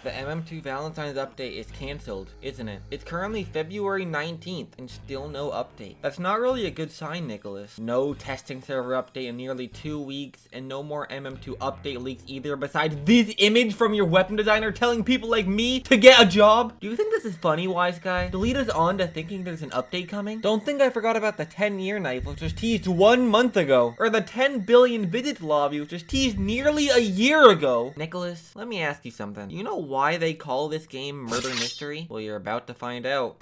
The MM2 Valentines update is cancelled, isn't it? It's currently February 19th and still no update. That's not really a good sign, Nicholas. No testing server update in nearly 2 weeks, and no more MM2 update leaks either, besides this image from your weapon designer telling people like me to get a job. Do you think this is funny, wise guy? To lead us on to thinking there's an update coming? Don't think I forgot about the 10-year knife, which was teased 1 month ago, or the 10 billion visits lobby, which was teased nearly a year ago. Nicholas, let me ask you something. You know why they call this game Murder Mystery? Well, you're about to find out.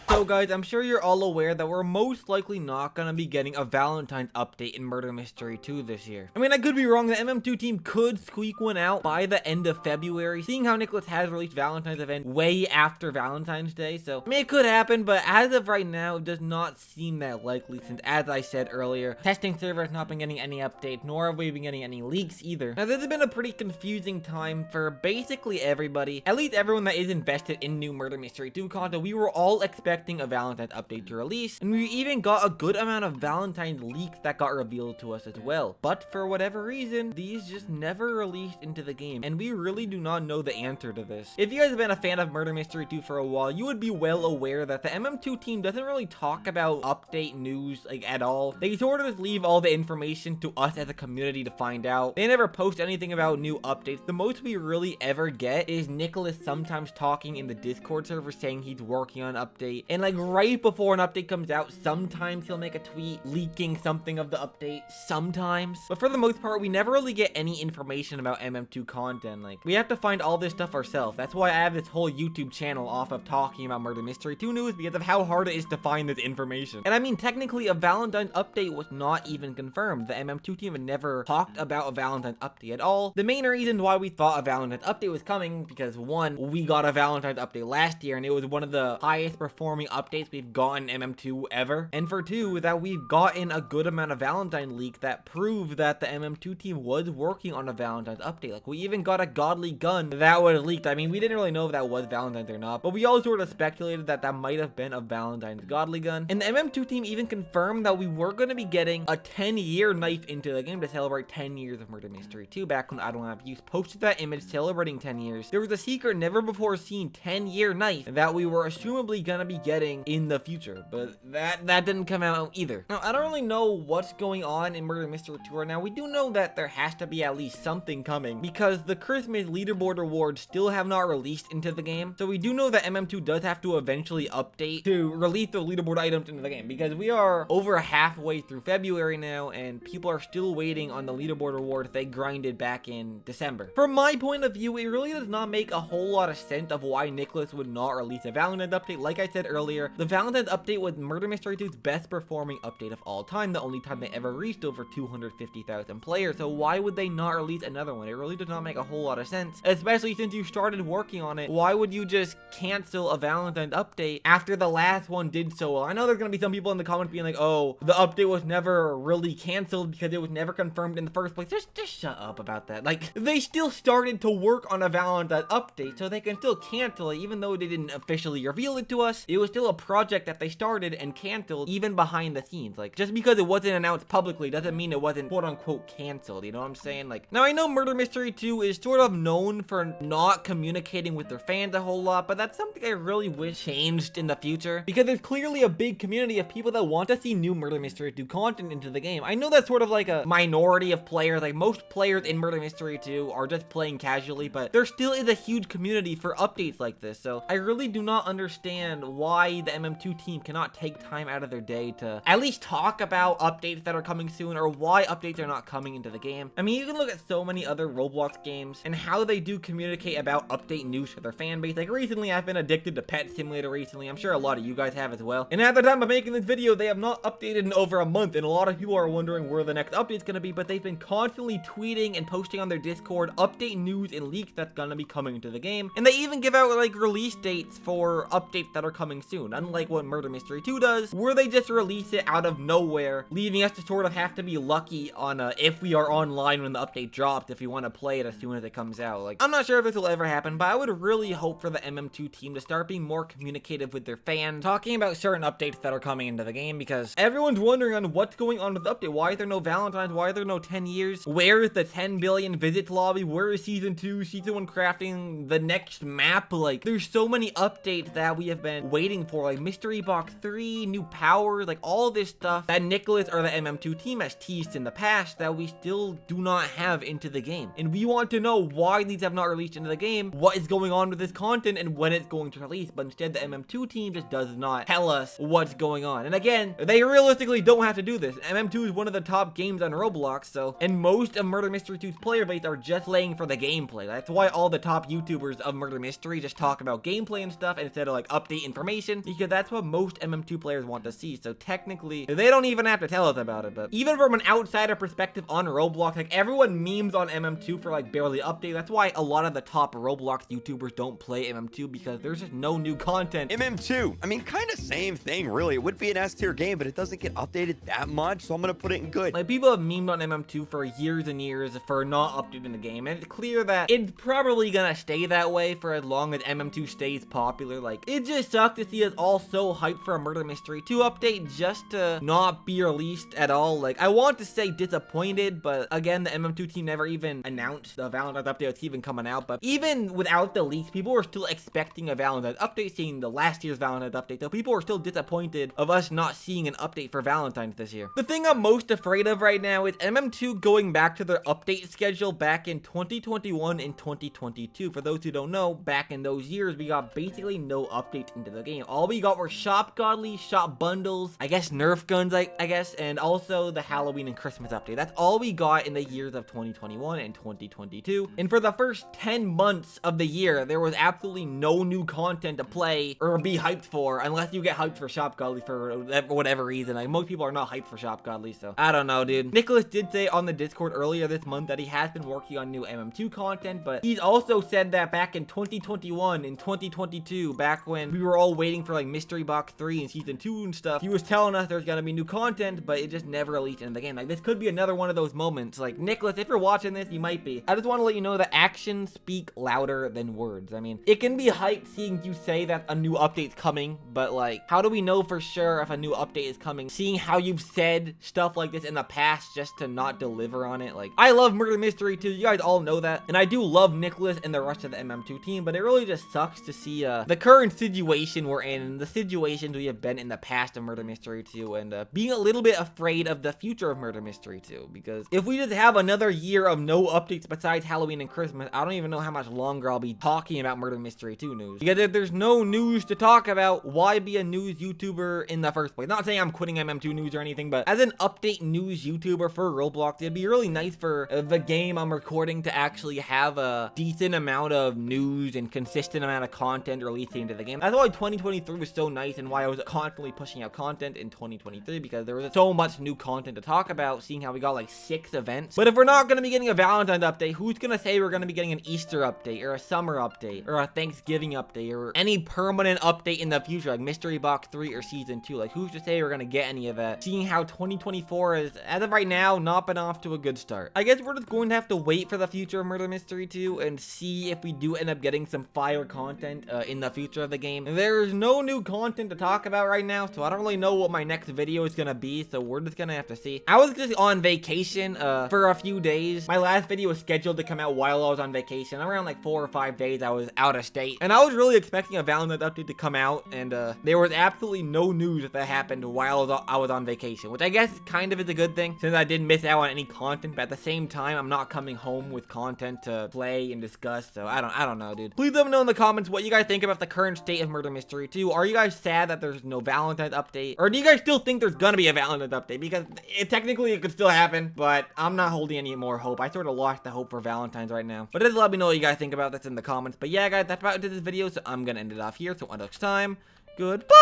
So guys, I'm sure you're all aware that we're most likely not going to be getting a Valentine's update in Murder Mystery 2 this year. I mean, I could be wrong. The MM2 team could squeak one out by the end of February, seeing how Nicholas has released Valentine's event way after Valentine's Day. So, I mean, it could happen, but as of right now, it does not seem that likely since, as I said earlier, testing server has not been getting any updates, nor have we been getting any leaks either. Now, this has been a pretty confusing time for basically everybody, at least everyone that is invested in new Murder Mystery 2 content. We were all expecting a Valentine's update to release, and we even got a good amount of Valentine's leaks that got revealed to us as well. But for whatever reason, these just never released into the game, and we really do not know the answer to this. If you guys have been a fan of Murder Mystery 2 for a while, you would be well aware that the MM2 team doesn't really talk about update news like at all. They sort of just leave all the information to us as a community to find out. They never post anything about new updates. The most we really ever get is Nicholas sometimes talking in the Discord server saying he's working on an update, and like right before an update comes out, sometimes he'll make a tweet leaking something of the update, sometimes. But for the most part, we never really get any information about MM2 content. Like, we have to find all this stuff ourselves. That's why I have this whole YouTube channel off of talking about Murder Mystery 2 news, because of how hard it is to find this information. And I mean, technically, a Valentine's update was not even confirmed. The MM2 team had never talked about a Valentine's update at all. The main reason why we thought a Valentine's update was coming, because one, we got a Valentine's update last year, and it was one of the highest performing updates we've gotten MM2 ever. And for two, that we've gotten a good amount of Valentine leak that prove that the MM2 team was working on a Valentine's update. Like, we even got a godly gun that was leaked. I mean, we didn't really know if that was Valentine's or not, but we all sort of speculated that that might have been a Valentine's godly gun. And the MM2 team even confirmed that we were going to be getting a 10-year knife into the game to celebrate 10 years of Murder Mystery 2 back when I Don't Have Use posted that image celebrating 10 years. There was a secret never before seen 10-year knife that we were assumably going to be getting in the future, but that didn't come out either. Now, I don't really know what's going on in Murder Mystery 2 right now. We do know that there has to be at least something coming, because the Christmas leaderboard awards still have not released into the game. So we do know that MM2 does have to eventually update to release the leaderboard items into the game, because we are over halfway through February now, and people are still waiting on the leaderboard awards they grinded back in December. From my point of view, it really does not make a whole lot of sense of why Nicholas would not release a Valentine's update. Like I said earlier, the Valentine's update was Murder Mystery 2's best performing update of all time, the only time they ever reached over 250,000 players, so why would they not release another one? It really does not make a whole lot of sense, especially since you started working on it. Why would you just cancel a Valentine's update after the last one did so well? I know there's gonna be some people in the comments being like, oh, the update was never really canceled because it was never confirmed in the first place. Just shut up about that. Like, they still started to work on a Valentine's update, so they can still cancel it, even though they didn't officially reveal it to us. It was still a project that they started and canceled even behind the scenes. Like, just because it wasn't announced publicly doesn't mean it wasn't quote unquote canceled, you know what I'm saying? Like, now I know Murder Mystery 2 is sort of known for not communicating with their fans a whole lot, but that's something I really wish changed in the future, because there's clearly a big community of people that want to see new Murder Mystery 2 content into the game. I know that's sort of like a minority of players, like most players in Murder Mystery 2 are just playing casually, but there still is a huge community for updates like this, so I really do not understand why the MM2 team cannot take time out of their day to at least talk about updates that are coming soon, or why updates are not coming into the game. I mean, you can look at so many other Roblox games and how they do communicate about update news to their fan base. Like, recently I've been addicted to Pet Simulator recently. I'm sure a lot of you guys have as well. And at the time of making this video, they have not updated in over a month, and a lot of people are wondering where the next update's gonna be, but they've been constantly tweeting and posting on their Discord update news and leaks that's gonna be coming into the game. And they even give out like release dates for updates that are coming soon, unlike what Murder Mystery 2 does, where they just release it out of nowhere, leaving us to sort of have to be lucky on if we are online when the update drops, if we want to play it as soon as it comes out. Like, I'm not sure if this will ever happen, but I would really hope for the MM2 team to start being more communicative with their fans, talking about certain updates that are coming into the game, because everyone's wondering on what's going on with the update. Why is there no Valentines? Why are there no 10 years? Where is the 10 billion visits lobby? Where is season 2, season 1 crafting, the next map? Like, there's so many updates that we have been waiting for, like Mystery Box 3, new powers, like all this stuff that Nicholas or the MM2 team has teased in the past that we still do not have into the game. And we want to know why these have not released into the game, what is going on with this content, and when it's going to release. But instead, the MM2 team just does not tell us what's going on. And again, they realistically don't have to do this. MM2 is one of the top games on Roblox, so, and most of Murder Mystery 2's player base are just playing for the gameplay. That's why all the top YouTubers of Murder Mystery just talk about gameplay and stuff instead of like update information, because that's what most MM2 players want to see. So technically, they don't even have to tell us about it. But even from an outsider perspective on Roblox, like everyone memes on MM2 for like barely update. That's why a lot of the top Roblox YouTubers don't play MM2, because there's just no new content. MM2, I mean, kind of same thing, really. It would be an S tier game, but it doesn't get updated that much, so I'm gonna put it in good. Like, people have memed on MM2 for years and years for not updating the game, and it's clear that it's probably gonna stay that way for as long as MM2 stays popular. Like, it just sucks to see us all so hyped for a Murder Mystery 2 update just to not be released at all. Like, I want to say disappointed, but again, the MM2 team never even announced the Valentine's update that's even coming out. But even without the leaks, people were still expecting a Valentine's update, seeing the last year's Valentine's update, so people were still disappointed of us not seeing an update for Valentine's this year. The thing I'm most afraid of right now is MM2 going back to their update schedule back in 2021 and 2022. For those who don't know, back in those years, we got basically no updates into the game. All we got were shop godly, shop bundles, I guess Nerf guns, I guess, and also the Halloween and Christmas update. That's all we got in the years of 2021 and 2022. And for the first 10 months of the year, there was absolutely no new content to play or be hyped for, unless you get hyped for shop godly for whatever reason. Like, most people are not hyped for shop godly, so I don't know, dude. Nicholas did say on the Discord earlier this month that he has been working on new MM2 content, but he's also said that back in 2021 and 2022, back when we were all waiting for like Mystery Box 3 and season 2 and stuff, he was telling us there's gonna be new content, but it just never released into the game. Like, this could be another one of those moments. Like, Nicholas, if you're watching this, you might be. I just want to let you know that actions speak louder than words. I mean, it can be hype seeing you say that a new update's coming, but like, how do we know for sure if a new update is coming, seeing how you've said stuff like this in the past just to not deliver on it? Like, I love Murder Mystery 2, you guys all know that, and I do love Nicholas and the rest of the MM2 team, but it really just sucks to see the current situation we're in, the situations we have been in the past of Murder Mystery 2, and being a little bit afraid of the future of Murder Mystery 2, because if we just have another year of no updates besides Halloween and Christmas, I don't even know how much longer I'll be talking about Murder Mystery 2 news. Because if there's no news to talk about, why be a news YouTuber in the first place? Not saying I'm quitting MM2 news or anything, but as an update news YouTuber for Roblox, it'd be really nice for the game I'm recording to actually have a decent amount of news and consistent amount of content releasing into the game. That's why 2023 was so nice, and why I was constantly pushing out content in 2023, because there was so much new content to talk about, seeing how we got like 6 events. But if we're not going to be getting a Valentine's update, who's going to say we're going to be getting an Easter update or a summer update or a Thanksgiving update or any permanent update in the future, like Mystery Box 3 or Season 2? Like, who's to say we're going to get any of that, seeing how 2024 is, as of right now, not been off to a good start? I guess we're just going to have to wait for the future of Murder Mystery 2 and see if we do end up getting some fire content in the future of the game. There's no new content to talk about right now, so I don't really know what my next video is going to be, so we're just going to have to see. I was just on vacation for a few days. My last video was scheduled to come out while I was on vacation. Around like 4 or 5 days I was out of state, and I was really expecting a Valentine's update to come out, and there was absolutely no news that happened while I was on vacation, which I guess kind of is a good thing, since I didn't miss out on any content. But at the same time, I'm not coming home with content to play and discuss, so I don't know, dude. Please let me know in the comments what you guys think about the current state of Murder Mystery 2. Are you guys sad that there's no Valentine's update, or do you guys still think there's gonna be a Valentine's update? Because technically it could still happen, but I'm not holding any more hope. I sort of lost the hope for Valentine's right now. But just let me know what you guys think about this in the comments. But yeah, guys, that's about it for this video, so I'm gonna end it off here. So until next time, goodbye.